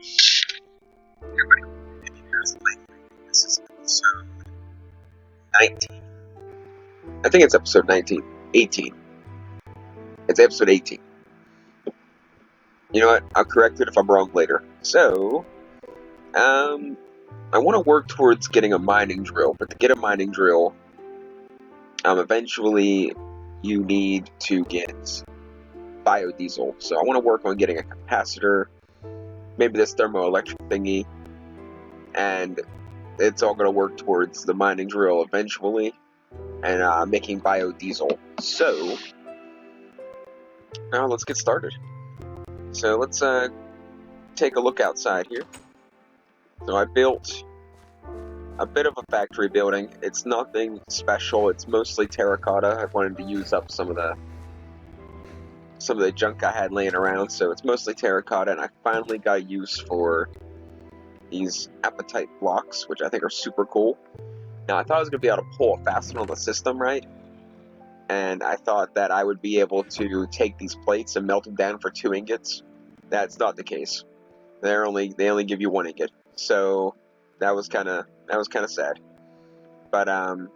This is episode 19. I think it's episode 19. 18. It's episode 18. You know what? I'll correct it if I'm wrong later. So, I want to work towards getting a mining drill, but to get a mining drill, eventually you need to get biodiesel. So I want to work on getting a capacitor, maybe this thermoelectric thingy, and it's all going to work towards the mining drill eventually, and making biodiesel. So, now let's get started. So let's take a look outside here. So I built a bit of a factory building. It's nothing special. It's mostly terracotta. I wanted to use up some of the junk I had laying around, so it's mostly terracotta, and I finally got use for these appetite blocks, which I think are super cool. Now, I thought I was going to be able to pull a fastener on the system, right? And I thought that I would be able to take these plates and melt them down for 2 ingots. That's not the case. They only give you 1 ingot. So that was kind of sad. But you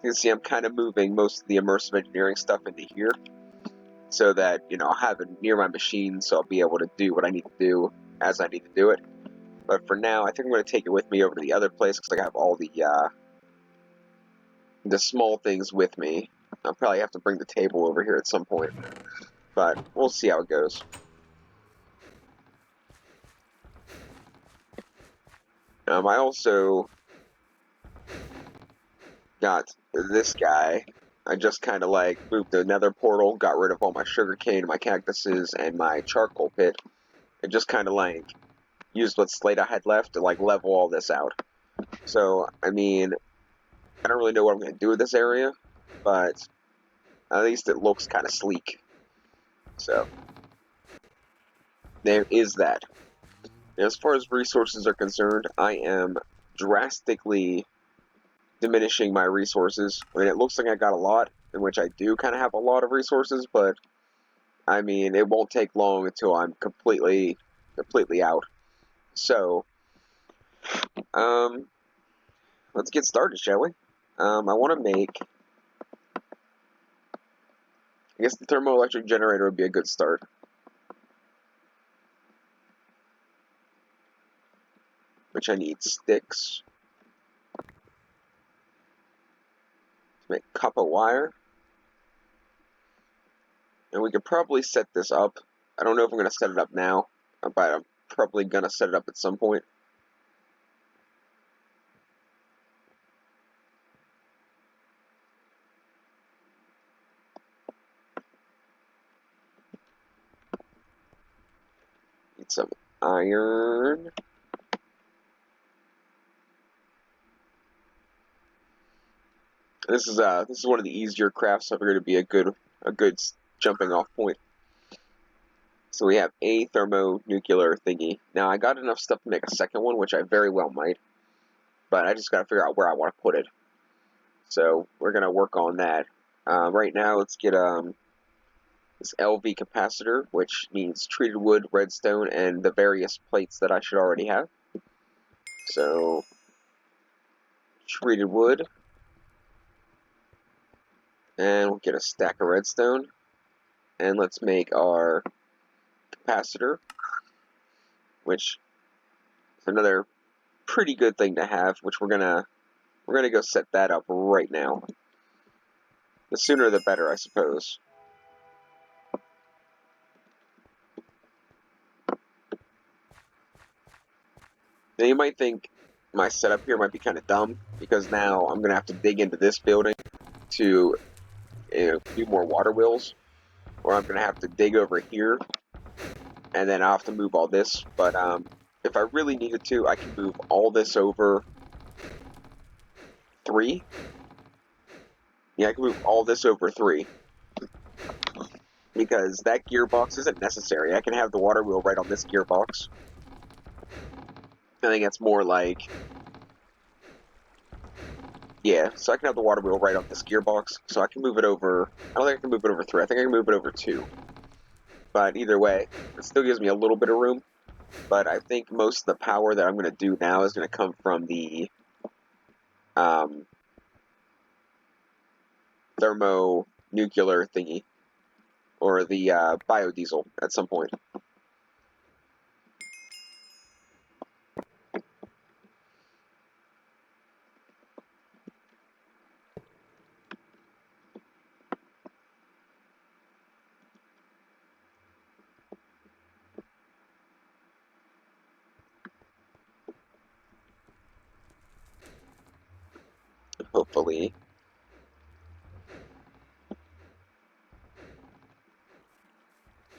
can see I'm kind of moving most of the immersive engineering stuff into here, so that I'll have it near my machine, so I'll be able to do what I need to do as I need to do it. But for now, I think I'm going to take it with me over to the other place because I have all the small things with me. I'll probably have to bring the table over here at some point, but we'll see how it goes. I also got this guy. I just kind of moved the nether portal, got rid of all my sugarcane, my cactuses, and my charcoal pit, and just kind of used what slate I had left to level all this out. So, I mean, I don't really know what I'm going to do with this area, but at least it looks kind of sleek. So, there is that. As far as resources are concerned, I am drastically diminishing my resources. I mean, it looks like I got a lot, in which I do kind of have a lot of resources, but I mean, it won't take long until I'm completely out. So, let's get started, shall we? I want to make, I guess the thermoelectric generator would be a good start. Which I need sticks to make copper wire. And we could probably set this up. I don't know if I'm going to set it up now, but I'm probably going to set it up at some point. Need some iron. This is one of the easier crafts, so I figured it'd be a good jumping off point. So we have a thermonuclear thingy. Now I got enough stuff to make a second one, which I very well might, but I just gotta figure out where I want to put it. So we're gonna work on that. Right now, let's get this LV capacitor, which needs treated wood, redstone, and the various plates that I should already have. So treated wood. And we'll get a stack of redstone, and let's make our capacitor, which is another pretty good thing to have, which we're gonna go set that up right now. The sooner the better, I suppose. Now you might think my setup here might be kind of dumb, because now I'm gonna have to dig into this building to do more water wheels, or I'm gonna have to dig over here, and then I'll have to move all this. But if I really needed to, I can move all this over 3. Yeah, I can move all this over 3, because that gearbox isn't necessary. I can have the water wheel right on this gearbox. I think that's more like, yeah, so I can have the water wheel right on this gearbox, so I can move it over. I don't think I can move it over 3. I think I can move it over 2. But either way, it still gives me a little bit of room. But I think most of the power that I'm going to do now is going to come from the thermonuclear thingy, or the biodiesel at some point. Hopefully.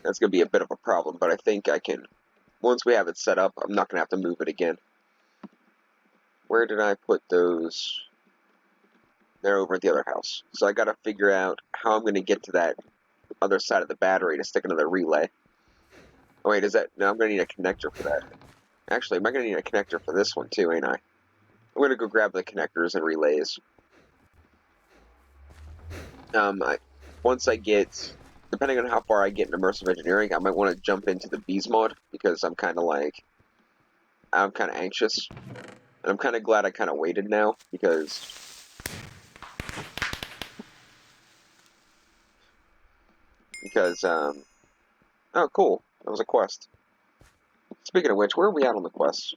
That's going to be a bit of a problem, but I think I can, once we have it set up, I'm not going to have to move it again. Where did I put those? They're over at the other house. So I got to figure out how I'm going to get to that other side of the battery to stick another relay. Oh wait, is that, no, I'm going to need a connector for that. Actually, am I going to need a connector for this one too, ain't I? I'm going to go grab the connectors and relays. Once I get, depending on how far I get in immersive engineering, I might want to jump into the bees mod, because I'm kind of anxious. And I'm kind of glad I kind of waited now, because, oh cool, that was a quest. Speaking of which, where are we at on the quest?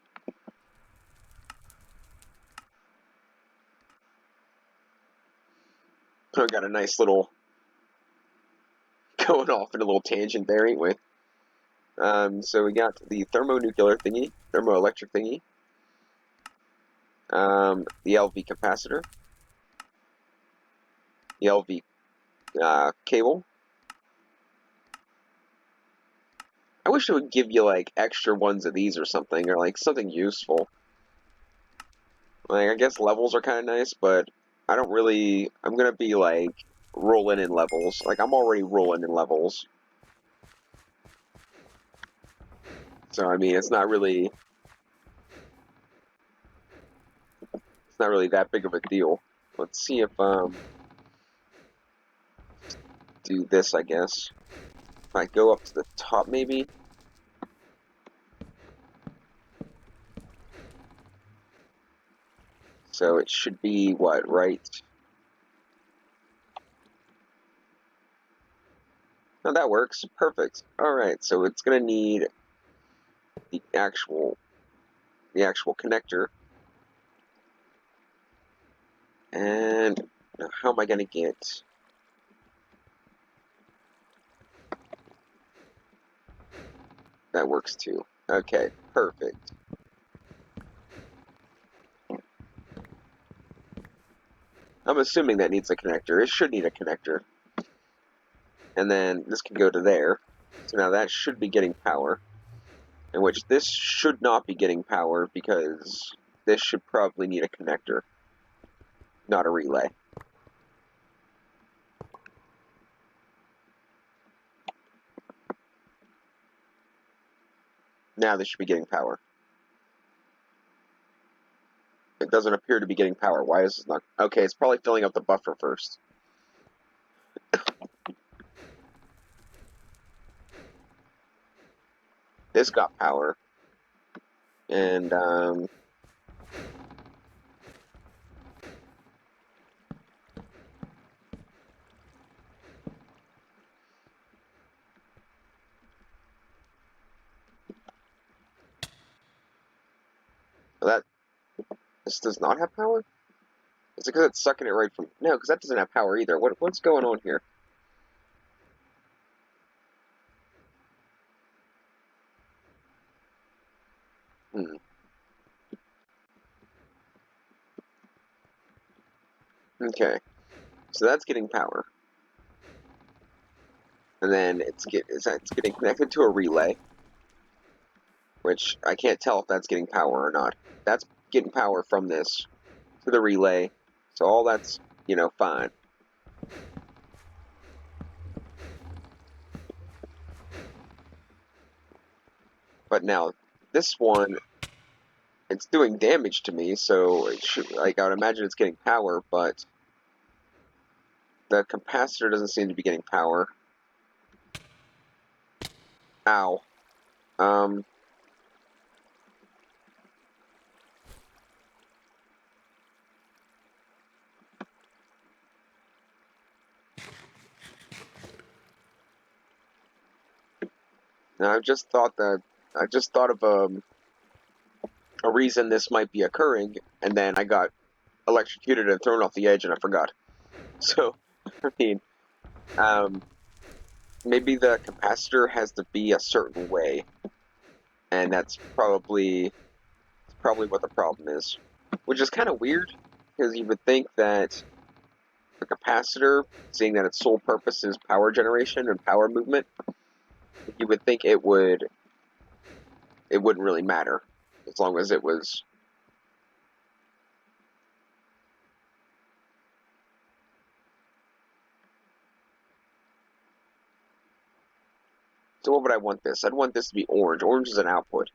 I got a nice little, going off in a little tangent there, ain't we? So we got the thermonuclear thingy, thermoelectric thingy, the LV capacitor, the LV cable. I wish it would give you like extra ones of these or something, or like something useful. Like, I guess levels are kind of nice, but I don't really, I'm gonna be like rolling in levels. Like, I'm already rolling in levels. So I mean, it's not really that big of a deal. Let's see if do this, I guess. If I go up to the top, maybe. So it should be what, right? No, that works. Perfect. All right, so it's gonna need the actual connector. And how am I gonna get? That works too. Okay, perfect. I'm assuming that needs a connector. It should need a connector. And then this can go to there. So now that should be getting power. In which this should not be getting power, because this should probably need a connector, not a relay. Now this should be getting power. It doesn't appear to be getting power. Why is this not? Okay, it's probably filling up the buffer first. This got power. And, this does not have power? Is it because it's sucking it right from... No, because that doesn't have power either. What's going on here? Hmm. Okay. So that's getting power. And then it's getting connected to a relay, which I can't tell if that's getting power or not. That's getting power from this to the relay, so all that's, fine. But now, this one, it's doing damage to me, so it should, like, I would imagine it's getting power, but the capacitor doesn't seem to be getting power. Ow. Now, I just thought of a reason this might be occurring, and then I got electrocuted and thrown off the edge, and I forgot. So, I mean, um, maybe the capacitor has to be a certain way, and that's probably what the problem is. Which is kind of weird, because you would think that the capacitor, seeing that its sole purpose is power generation and power movement, you would think it wouldn't really matter as long as it was. So what would I want this? I'd want this to be orange. Orange is an output,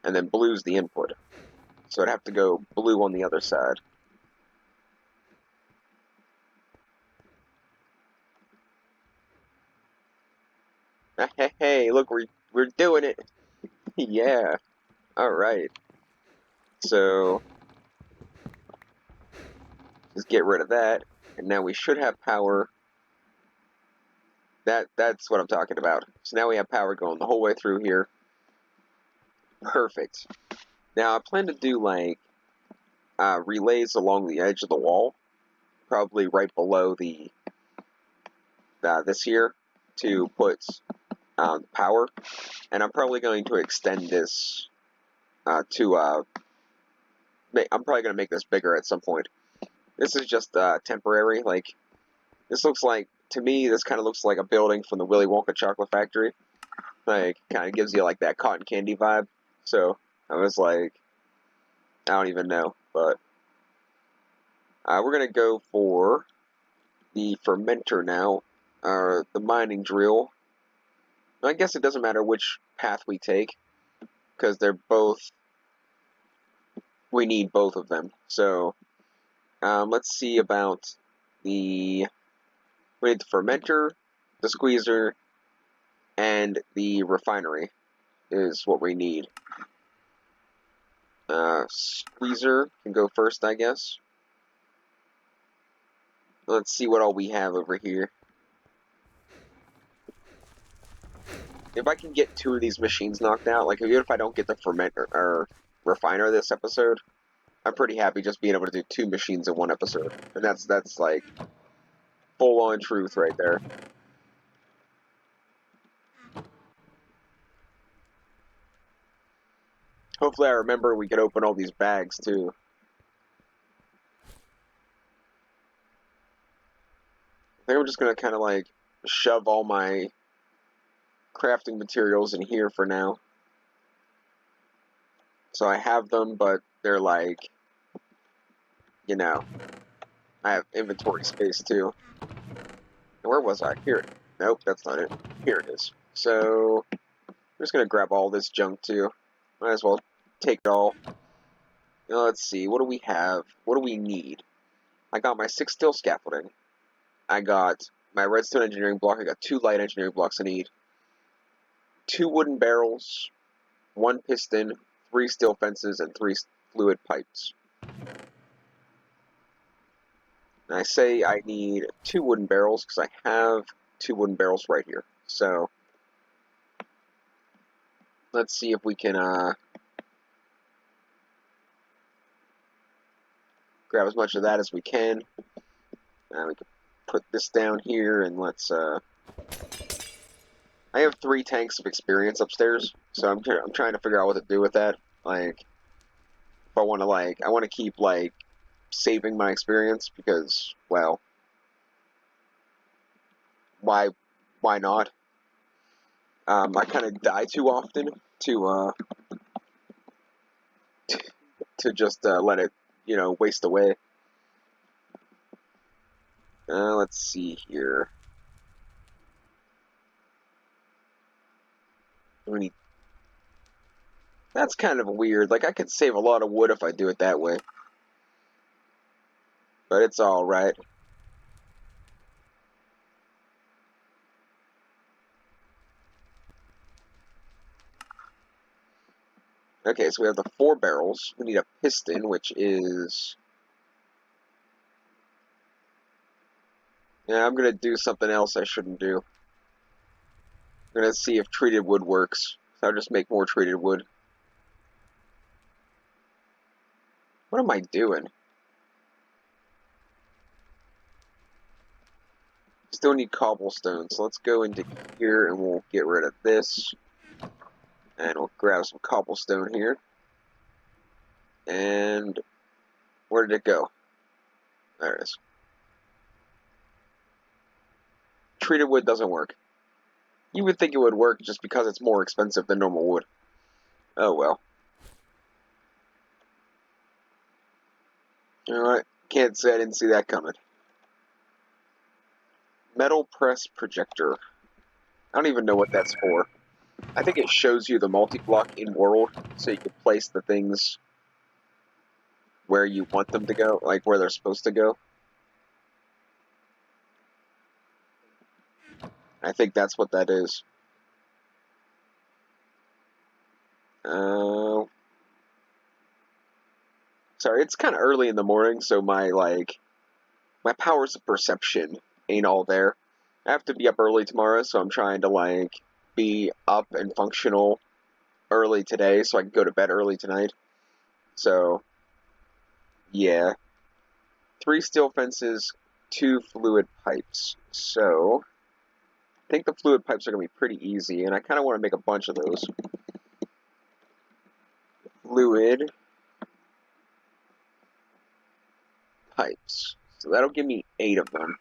and then blue is the input. So I'd have to go blue on the other side. Hey, look, we're doing it. Yeah. All right. So just get rid of that, and now we should have power. That's what I'm talking about. So now we have power going the whole way through here. Perfect. Now I plan to do like relays along the edge of the wall, probably right below the this here to put power, and I'm probably going to extend this to. I'm probably going to make this bigger at some point. This is just temporary. Like this looks like to me, this kind of looks like a building from the Willy Wonka chocolate factory. Like kind of gives you like that cotton candy vibe. So I was like, I don't even know, but we're gonna go for the fermenter now, or the mining drill. I guess it doesn't matter which path we take, because we need both of them. So let's see about we need the fermenter, the squeezer, and the refinery is what we need. Squeezer can go first, I guess. Let's see what all we have over here. If I can get 2 of these machines knocked out, like even if I don't get the fermenter or refiner this episode, I'm pretty happy just being able to do 2 machines in one episode. And that's like full on truth right there. Hopefully I remember we can open all these bags too. I think I'm just gonna kinda like shove all my crafting materials in here for now. So I have them, but they're like, you know, I have inventory space too. Where was I? Here. Nope, that's not it. Here it is. So I'm just gonna grab all this junk too. Might as well take it all. Now, let's see. What do we have? What do we need? I got my 6 steel scaffolding. I got my redstone engineering block. I got 2 light engineering blocks I need. 2 wooden barrels, 1 piston, 3 steel fences, and 3 fluid pipes. And I say I need 2 wooden barrels because I have 2 wooden barrels right here. So let's see if we can grab as much of that as we can. We can put this down here, and let's. I have 3 tanks of experience upstairs, so I'm trying to figure out what to do with that. Like, if I want to I want to keep saving my experience because, well, why not? I kind of die too often to to just let it waste away. Let's see here. That's kind of weird. Like I could save a lot of wood if I do it that way, but it's all right. Okay, so we have the 4 barrels. We need a piston, which is... Yeah, I'm going to do something else I shouldn't do. I'm We're gonna see if treated wood works. So I'll just make more treated wood. What am I doing? Still need cobblestone, so let's go into here and we'll get rid of this. And we'll grab some cobblestone here. And where did it go? There it is. Treated wood doesn't work. You would think it would work just because it's more expensive than normal wood. Oh well. Alright, can't say I didn't see that coming. Metal press projector. I don't even know what that's for. I think it shows you the multi-block in world, so you can place the things where you want them to go, like where they're supposed to go. I think that's what that is. Sorry, it's kind of early in the morning, so my powers of perception ain't all there. I have to be up early tomorrow, so I'm trying to be up and functional early today, so I can go to bed early tonight. So, yeah. 3 steel fences, 2 fluid pipes. So, I think the fluid pipes are going to be pretty easy, and I kind of want to make a bunch of those. Fluid pipes. So that'll give me 8 of them.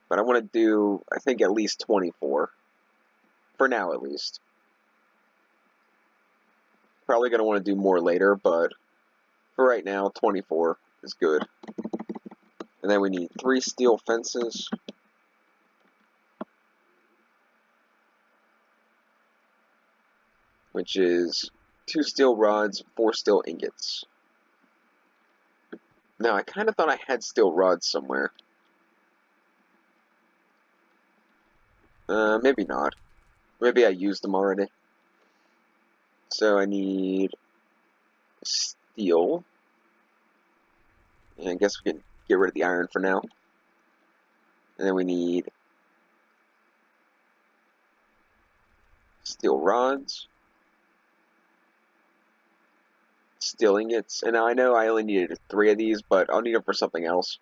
But I want to do, I think, at least 24. For now, at least. Probably going to want to do more later, but for right now, 24 is good. And then we need 3 steel fences. Which is 2 steel rods, 4 steel ingots. Now, I kind of thought I had steel rods somewhere. Maybe not. Maybe I used them already. So I need steel. And I guess we can get rid of the iron for now. And then we need steel rods. Steel ingots. And now I know I only needed 3 of these, but I'll need them for something else.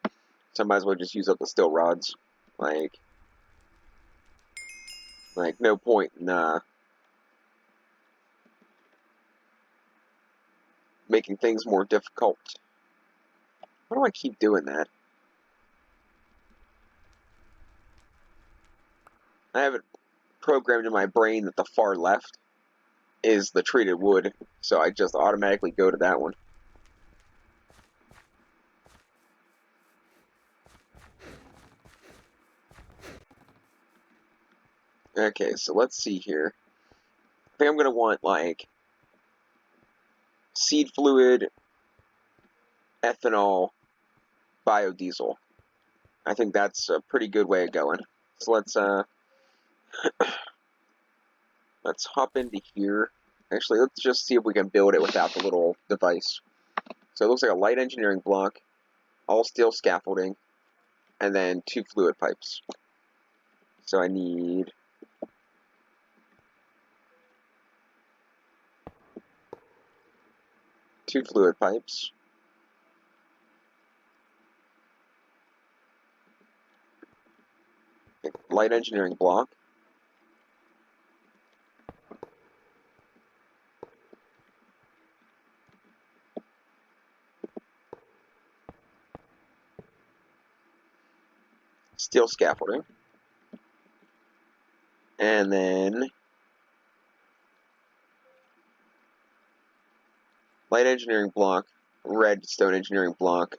So I might as well just use up the steel rods. Like no point in making things more difficult. Why do I keep doing that? I have it programmed in my brain that the far left is the treated wood, so I just automatically go to that one. Okay, so let's see here. I think I'm going to want, seed fluid, ethanol, biodiesel. I think that's a pretty good way of going. So let's hop into here. Actually, let's just see if we can build it without the little device. So it looks like a light engineering block, all steel scaffolding, and then 2 fluid pipes. So I need 2 fluid pipes. Light engineering block. Steel scaffolding. And then light engineering block, redstone engineering block,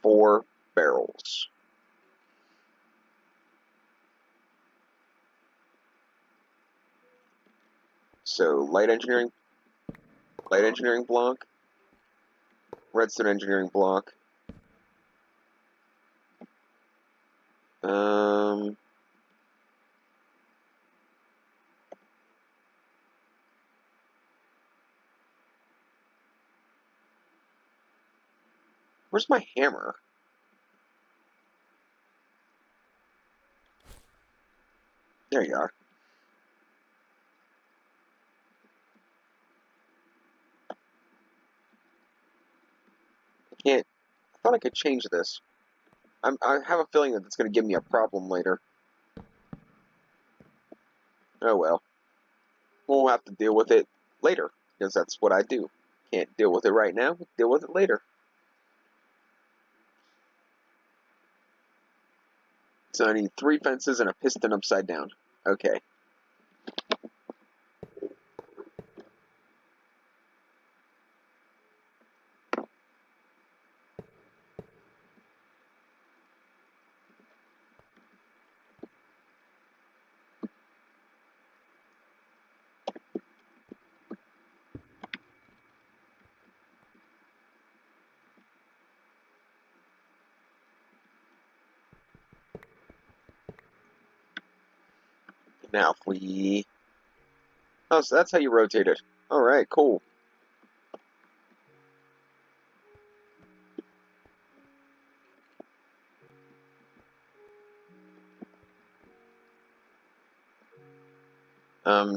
4 barrels. So light engineering block, redstone engineering block. Where's my hammer? There you are. I could change this. I have a feeling that it's going to give me a problem later. Oh well. We'll have to deal with it later, because that's what I do. Can't deal with it right now, deal with it later. So I need 3 fences and a piston upside down. Okay. Now if we... Oh, so that's how you rotate it. Alright, cool.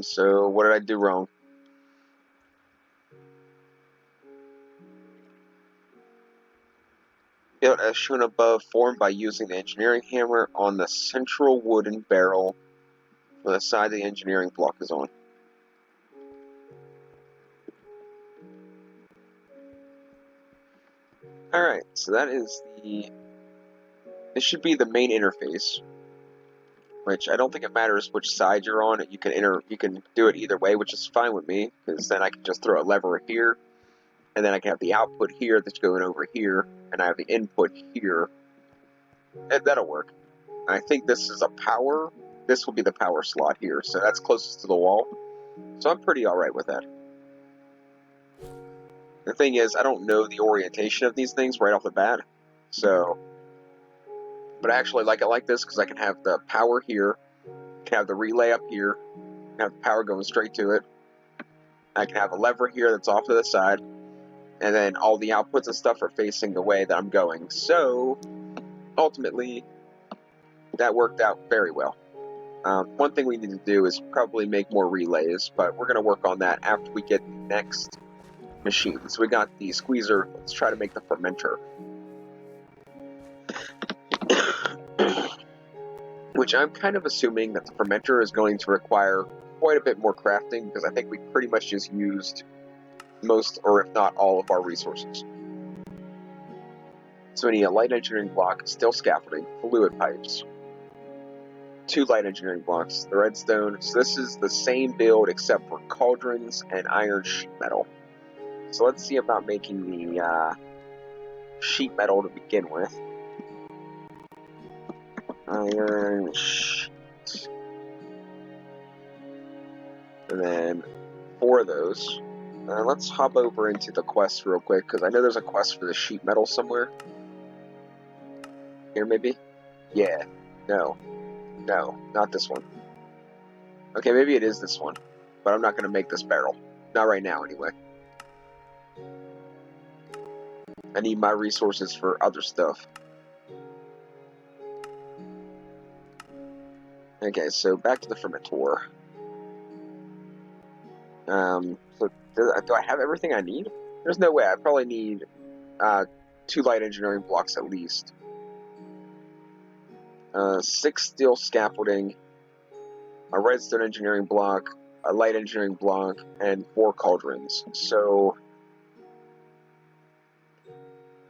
So what did I do wrong? Built as shown above, formed by using the engineering hammer on the central wooden barrel for the side the engineering block is on. Alright, so that is the... This should be the main interface, which I don't think it matters which side you're on. You can do it either way, which is fine with me, because then I can just throw a lever here, and then I can have the output here that's going over here, and I have the input here. That'll work. I think this is a power. This will be the power slot here, so that's closest to the wall. So I'm pretty alright with that. The thing is, I don't know the orientation of these things right off the bat, so... But I actually like it like this, because I can have the power here, can have the relay up here, can have the power going straight to it. I can have a lever here that's off to the side, and then all the outputs and stuff are facing the way that I'm going. So, ultimately, that worked out very well. One thing we need to do is probably make more relays, but we're going to work on that after we get the next machine. So we got the squeezer. Let's try to make the fermenter. Which I'm kind of assuming that the fermenter is going to require quite a bit more crafting, because I think we pretty much just used most, or if not all, of our resources. So we need a light engineering block, steel scaffolding, fluid pipes, 2 light engineering blocks, the redstone. So this is the same build except for cauldrons and iron sheet metal. So let's see about making the sheet metal to begin with. Iron sheet. And then 4 of those. Let's hop over into the quest real quick, because I know there's a quest for the sheet metal somewhere. Here, maybe? Yeah. No. No, not this one. Okay, maybe it is this one. But I'm not going to make this barrel. Not right now, anyway. I need my resources for other stuff. Okay, so back to the fermentor. So do I have everything I need? There's no way. I probably need 2 light engineering blocks at least. 6 steel scaffolding, a redstone engineering block, a light engineering block, and 4 cauldrons. So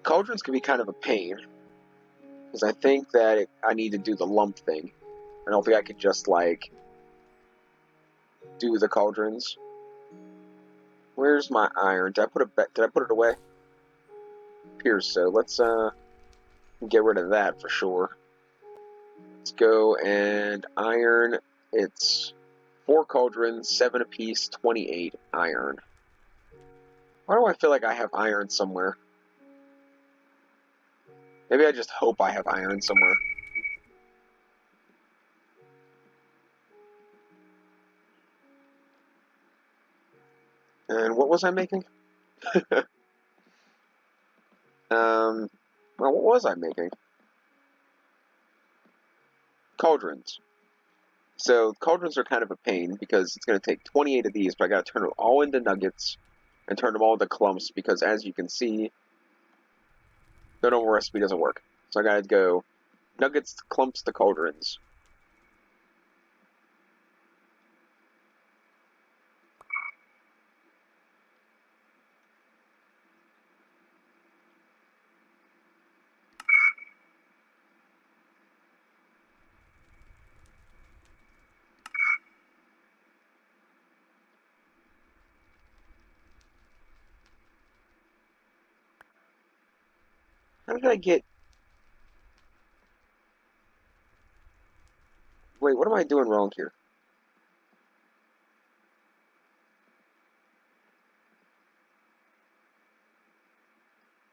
cauldrons can be kind of a pain, because I think that I need to do the lump thing. I don't think I could just, like, do the cauldrons. Where's my iron? Did I put it away? Appears so. Let's get rid of that for sure. Let's go and iron. It's 4 cauldrons, 7 apiece, 28 iron. Why do I feel like I have iron somewhere? Maybe I just hope I have iron somewhere. And what was I making? Well, what was I making? Cauldrons. So cauldrons are kind of a pain, because it's going to take 28 of these, but I got to turn them all into nuggets and turn them all into clumps, because as you can see, No, no, recipe doesn't work. So I gotta go nuggets, clumps to cauldrons. How did I get... Wait, what am I doing wrong here?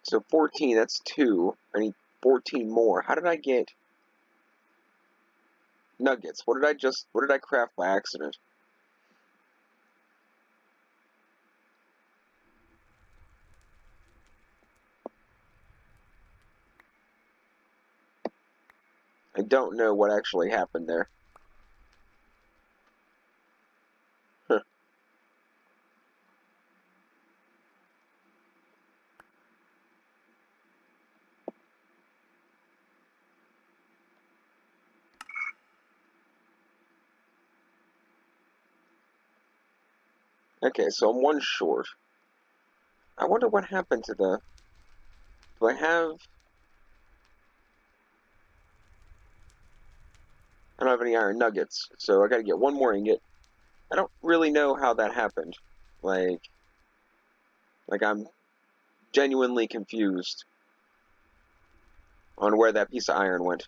So 14, that's 2. I need 14 more. How did I get nuggets? What did I craft by accident? I don't know what actually happened there. Huh. Okay, so I'm 1 short. I wonder what happened to the... Do I have... I don't have any iron nuggets, so I gotta get 1 more ingot. I don't really know how that happened. Like I'm genuinely confused on where that piece of iron went.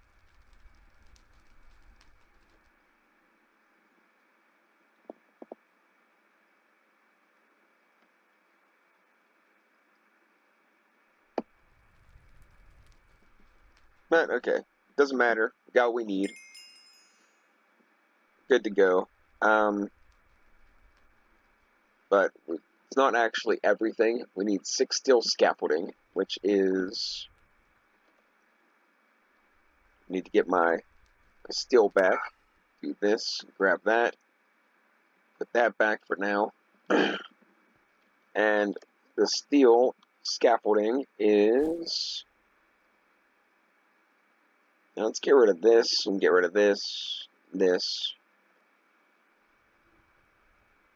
But, okay. Doesn't matter. We got what we need. Good to go. But it's not actually everything. We need 6 steel scaffolding, which is... I need to get my steel back. Do this, grab that, put that back for now. And the steel scaffolding is... Now let's get rid of this and get rid of this.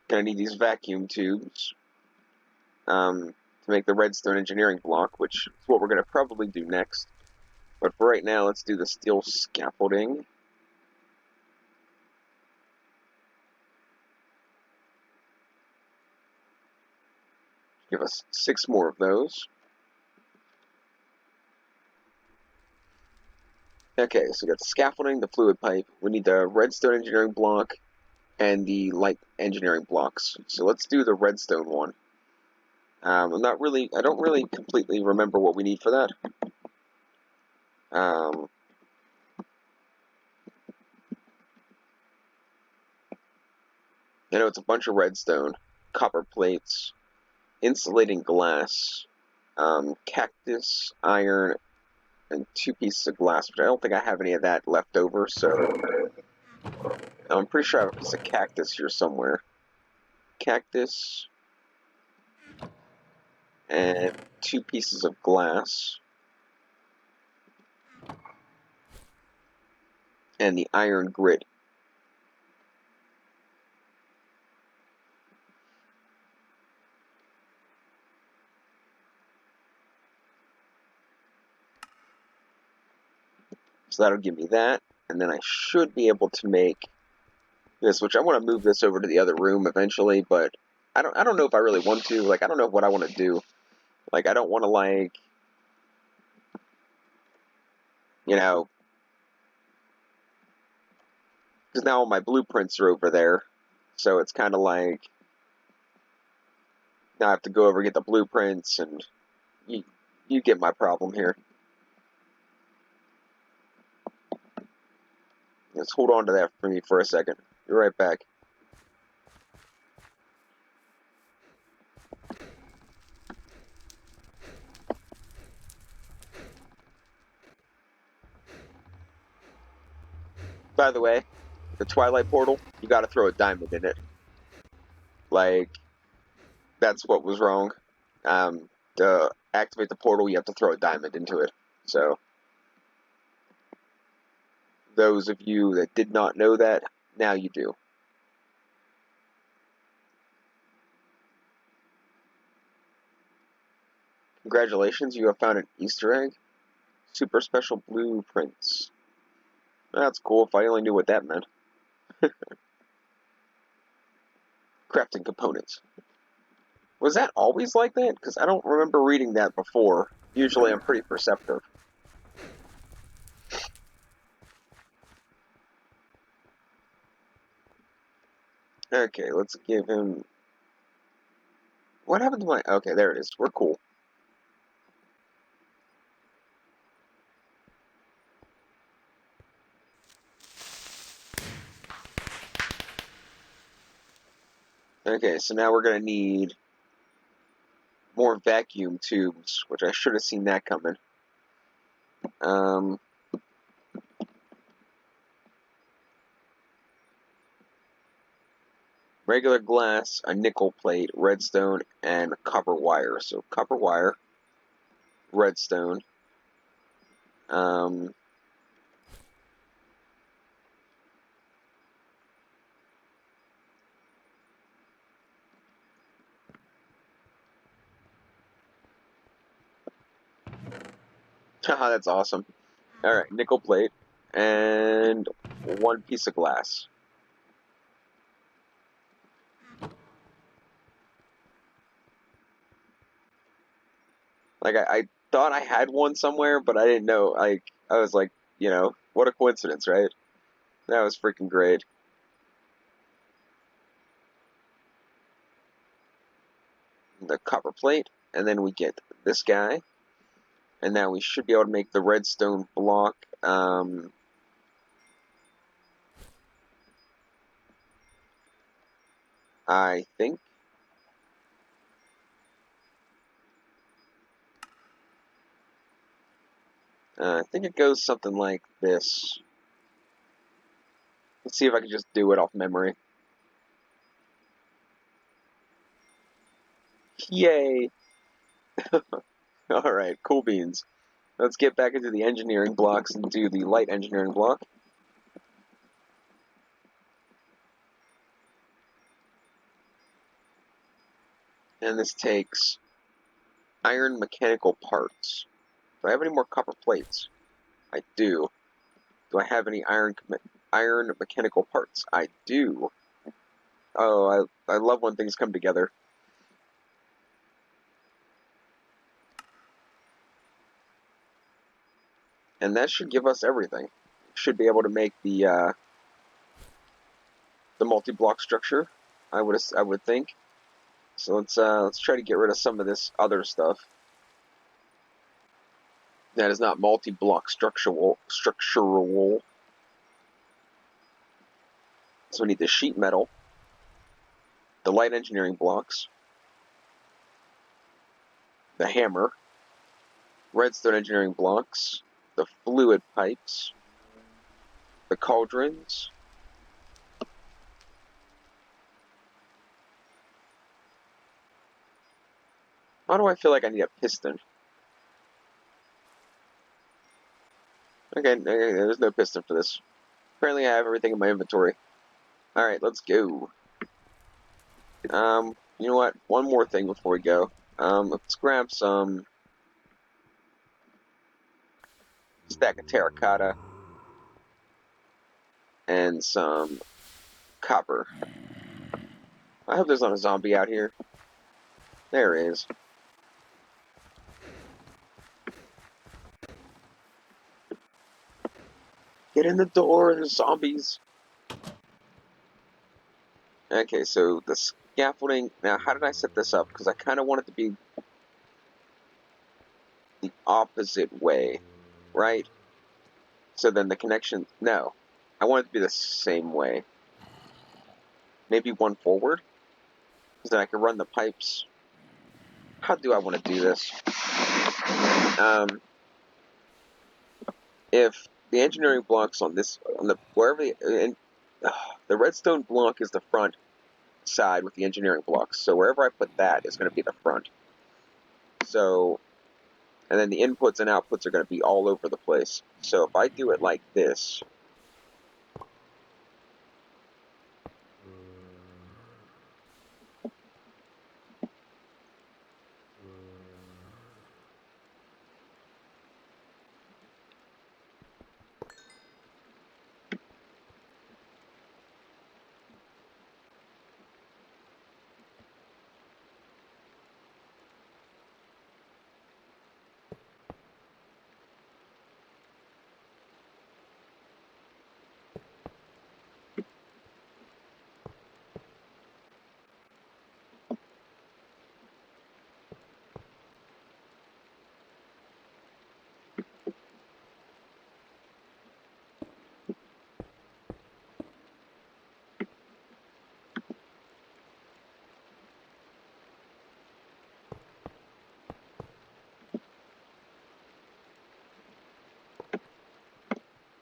Gonna need these vacuum tubes to make the redstone engineering block, which is what we're gonna probably do next. But for right now, let's do the steel scaffolding. Give us 6 more of those. Okay, so we got the scaffolding, the fluid pipe. We need the redstone engineering block and the light engineering blocks. So let's do the redstone one. I don't really completely remember what we need for that. I know it's a bunch of redstone, copper plates, insulating glass, cactus, iron, and 2 pieces of glass, which I don't think I have any of that left over, so I'm pretty sure I have a piece of cactus here somewhere. Cactus, and 2 pieces of glass, and the iron grid. So that'll give me that, and then I should be able to make this, which I want to move this over to the other room eventually, but I don't know if I really want to. Like, I don't know what I want to do. Like, I don't want to, like, you know, because now all my blueprints are over there, so it's kind of like, now I have to go over and get the blueprints, and you get my problem here. Just hold on to that for me for a second. Be right back. By the way, the Twilight Portal, you gotta throw a diamond in it. Like, that's what was wrong. The activate the portal, you have to throw a diamond into it. So, those of you that did not know that, now you do. Congratulations, you have found an Easter egg. Super special blueprints. That's cool, if I only knew what that meant. Crafting components. Was that always like that? Because I don't remember reading that before. Usually I'm pretty perceptive. Okay, let's give him... What happened to my... Okay, there it is. We're cool. Okay, so now we're going to need more vacuum tubes, which I should have seen that coming. Regular glass, a nickel plate, redstone, and copper wire. So copper wire, redstone. Haha, that's awesome. Alright, nickel plate, and one piece of glass. Like, I thought I had one somewhere, but I didn't know. Like, I was like, you know, what a coincidence, right? That was freaking great. The copper plate, and then we get this guy. And now we should be able to make the redstone block. I think. I think it goes something like this. Let's see if I can just do it off memory. Yay! Alright, cool beans. Let's get back into the engineering blocks and do the light engineering block. And this takes iron mechanical parts. Do I have any more copper plates? I do. Do I have any iron mechanical parts? I do. Oh, I love when things come together. And that should give us everything. Should be able to make the multi-block structure. I would think. So let's try to get rid of some of this other stuff that is not multi-block structural. So we need the sheet metal, the light engineering blocks, the hammer, redstone engineering blocks, the fluid pipes, the cauldrons. Why do I feel like I need a piston? Okay, there's no piston for this. Apparently I have everything in my inventory. Alright, let's go. You know what? One more thing before we go. Let's grab some stack of terracotta and some copper. I hope there's not a zombie out here. There is. Get in the door, there's zombies. Okay, so the scaffolding. Now, how did I set this up? Because I kind of want it to be the opposite way, right? So then the connection. No, I want it to be the same way. Maybe one forward, because then I can run the pipes. How do I want to do this? If the engineering blocks on this, wherever the redstone block is the front side with the engineering blocks. So wherever I put that is going to be the front. So And then the inputs and outputs are going to be all over the place. So if I do it like this,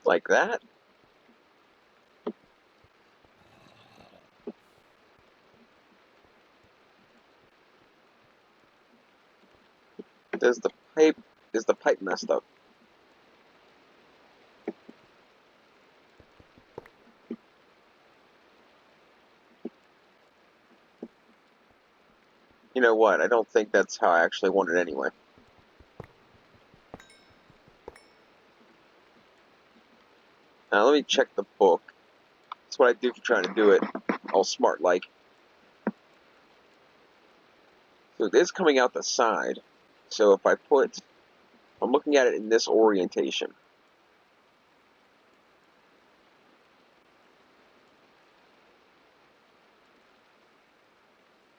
like that, does the pipe, is the pipe messed up? You know what? I don't think that's how I actually want it anyway. Now let me check the book. That's what I do for trying to do it all smart like. So it is coming out the side. So if I put, I'm looking at it in this orientation.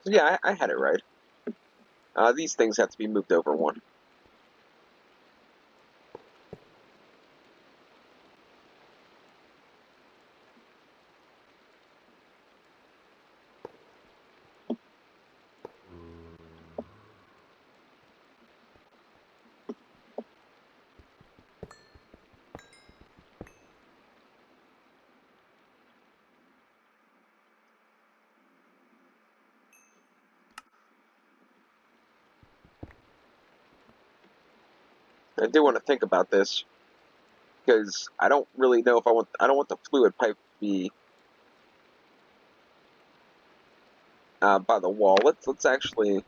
So yeah, I had it right. These things have to be moved over one. I do want to think about this because I don't really know if I don't want the fluid pipe to be by the wall. Let's actually.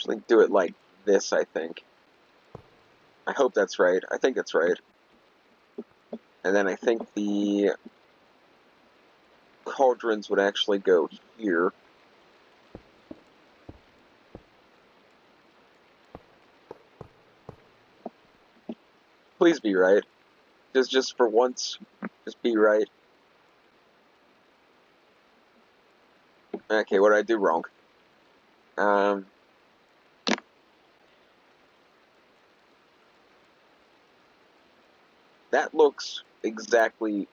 Actually do it like this, I think. I hope that's right. I think it's right. And then I think the cauldrons would actually go here. Please be right. Just for once, just be right. Okay, what did I do wrong? That looks exactly.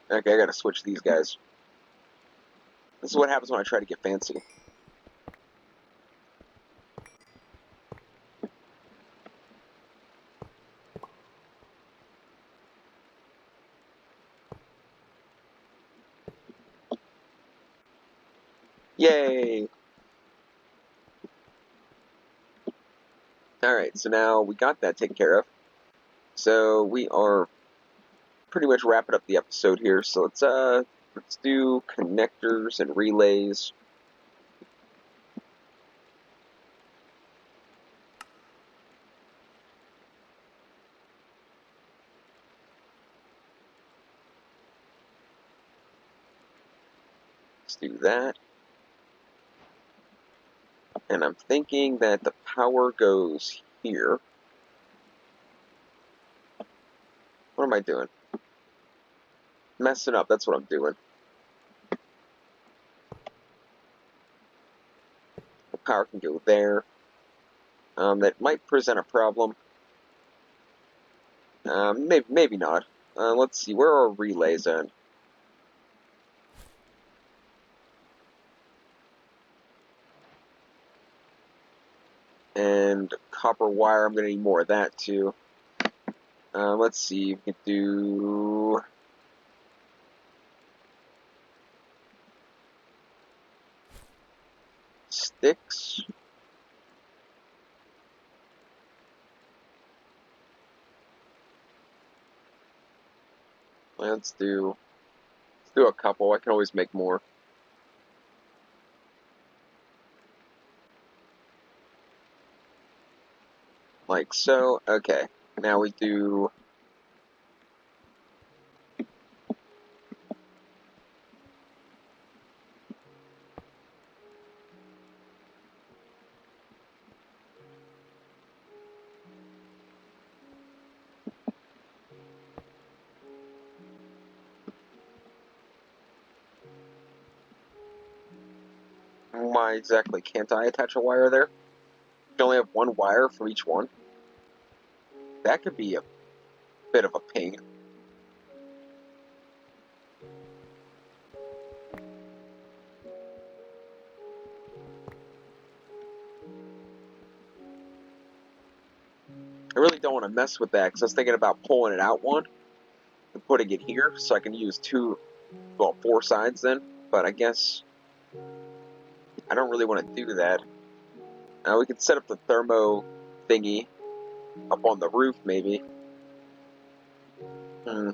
Okay, I gotta switch these guys. This is what happens when I try to get fancy. Yay! Alright, so now we got that taken care of. So we are pretty much wrapping up the episode here. So let's do connectors and relays. Let's do that. And I'm thinking that the power goes here. What am I doing? Messing up, that's what I'm doing. The power can go there. That might present a problem. Maybe not. Let's see, where are relays at? And copper wire, I'm going to need more of that too. Let's see, we could do... sticks? Let's do a couple. I can always make more. Like so. Okay. Now we do... why exactly can't I attach a wire there? You only have one wire for each one? That could be a bit of a pain. I really don't want to mess with that because I was thinking about pulling it out one and putting it here so I can use four sides then. But I guess I don't really want to do that. We could set up the thermo thingy up on the roof maybe. Hmm.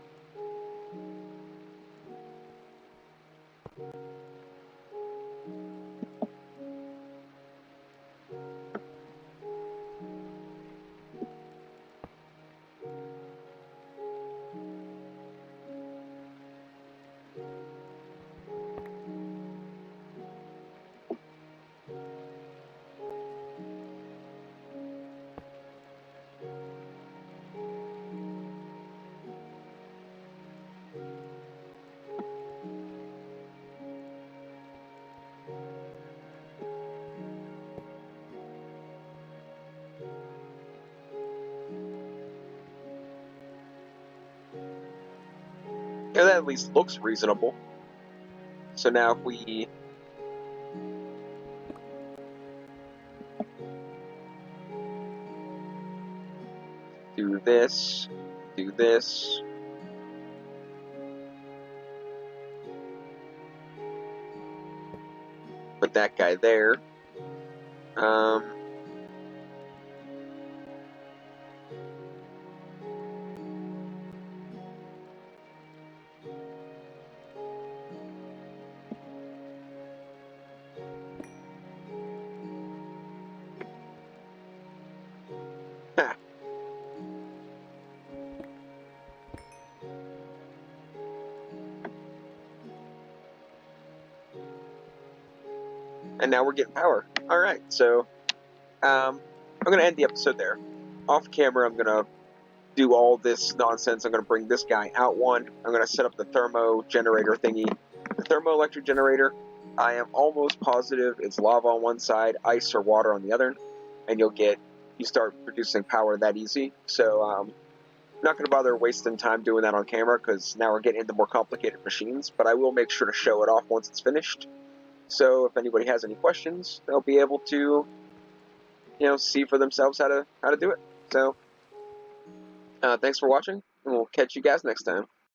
Yeah, that at least looks reasonable. So now if we do this, put that guy there. And now we're getting power. Alright, so I'm going to end the episode there. Off camera, I'm going to do all this nonsense. I'm going to bring this guy out one. I'm going to set up the thermo generator thingy. The thermoelectric generator, I am almost positive it's lava on one side, ice or water on the other, and you start producing power that easy. So I'm not going to bother wasting time doing that on camera because now we're getting into more complicated machines, but I will make sure to show it off once it's finished. So if anybody has any questions, they'll be able to, see for themselves how to do it. So thanks for watching, and we'll catch you guys next time.